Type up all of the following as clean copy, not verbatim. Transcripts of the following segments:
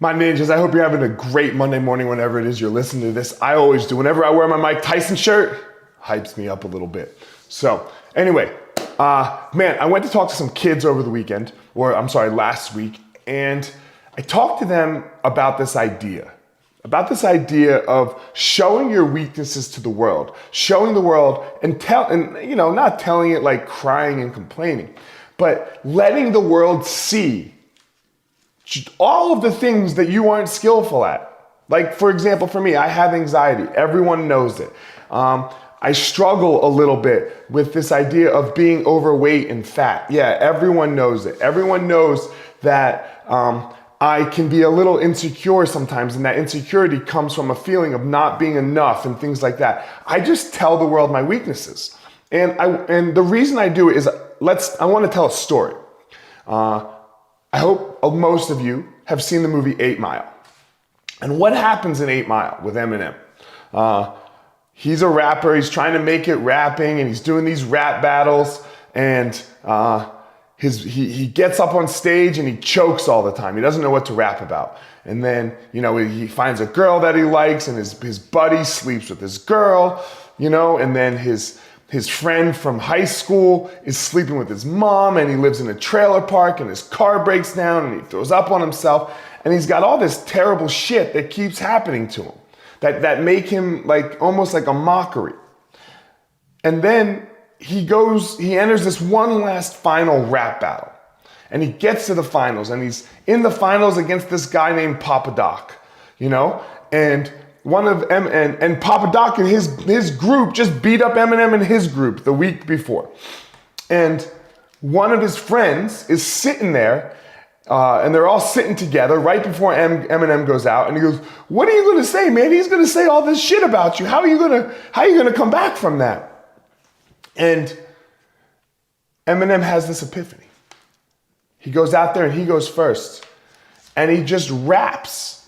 My ninjas, I hope you're having a great Monday morning whenever it is you're listening to this. I always do. Whenever I wear my Mike Tyson shirt, hypes me up a little bit. So anyway, man, I went to talk to some kids over the weekend, last week, and I talked to them about this idea of showing your weaknesses to the world, showing the world and not telling it like crying and complaining, but letting the world see all of the things that you aren't skillful at. Like, for example, for me, I have anxiety. Everyone knows it. I struggle a little bit with this idea of being overweight and fat. Yeah, everyone knows it. Everyone knows that I can be a little insecure sometimes, and that insecurity comes from a feeling of not being enough and things like that. I just tell the world my weaknesses. And the reason I do it is I want to tell a story. I hope most of you have seen the movie 8 Mile. And what happens in 8 Mile with Eminem? He's a rapper, he's trying to make it rapping, and he's doing these rap battles, and he gets up on stage and he chokes all the time. He doesn't know what to rap about. And then, he finds a girl that he likes, and his buddy sleeps with this girl, and then his friend from high school is sleeping with his mom, and he lives in a trailer park, and his car breaks down and he throws up on himself, and he's got all this terrible shit that keeps happening to him that make him almost like a mockery. And then he enters this one last final rap battle, and he gets to the finals, and he's in the finals against this guy named Papa Doc, and and Papa Doc and his group just beat up Eminem and his group the week before. And one of his friends is sitting there, and they're all sitting together right before Eminem goes out, and he goes, "What are you gonna say, man? He's gonna say all this shit about you. How are you gonna come back from that?" And Eminem has this epiphany. He goes out there and he goes first, and he just raps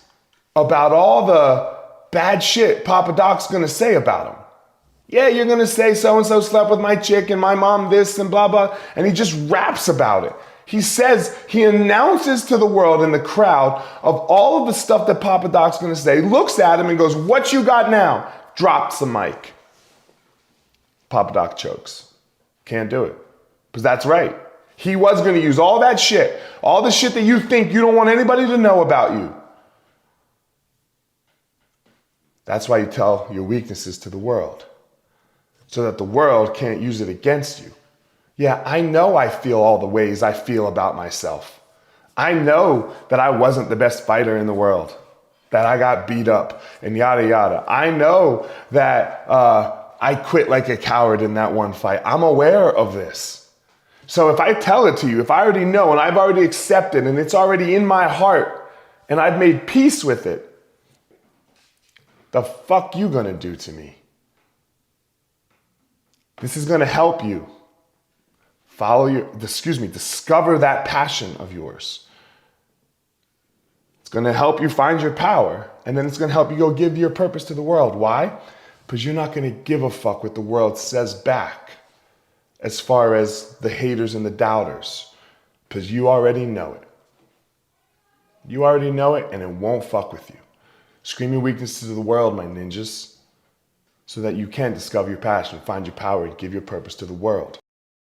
about all the bad shit Papa Doc's gonna say about him. Yeah, you're gonna say so-and-so slept with my chick and my mom this and blah, blah. And he just raps about it. He announces to the world in the crowd of all of the stuff that Papa Doc's gonna say, looks at him and goes, "What you got now?" Drops the mic. Papa Doc chokes. Can't do it. Because that's right. He was gonna use all that shit, all the shit that you think you don't want anybody to know about you. That's why you tell your weaknesses to the world, so that the world can't use it against you. Yeah, I know I feel all the ways I feel about myself. I know that I wasn't the best fighter in the world, that I got beat up and yada, yada. I know that I quit like a coward in that one fight. I'm aware of this. So if I tell it to you, if I already know and I've already accepted and it's already in my heart and I've made peace with it, the fuck you gonna do to me? This is gonna help you discover that passion of yours. It's gonna help you find your power, and then it's gonna help you go give your purpose to the world. Why? Because you're not gonna give a fuck what the world says back as far as the haters and the doubters, because you already know it. You already know it, and it won't fuck with you. Scream your weaknesses to the world, my ninjas, so that you can discover your passion, find your power, and give your purpose to the world.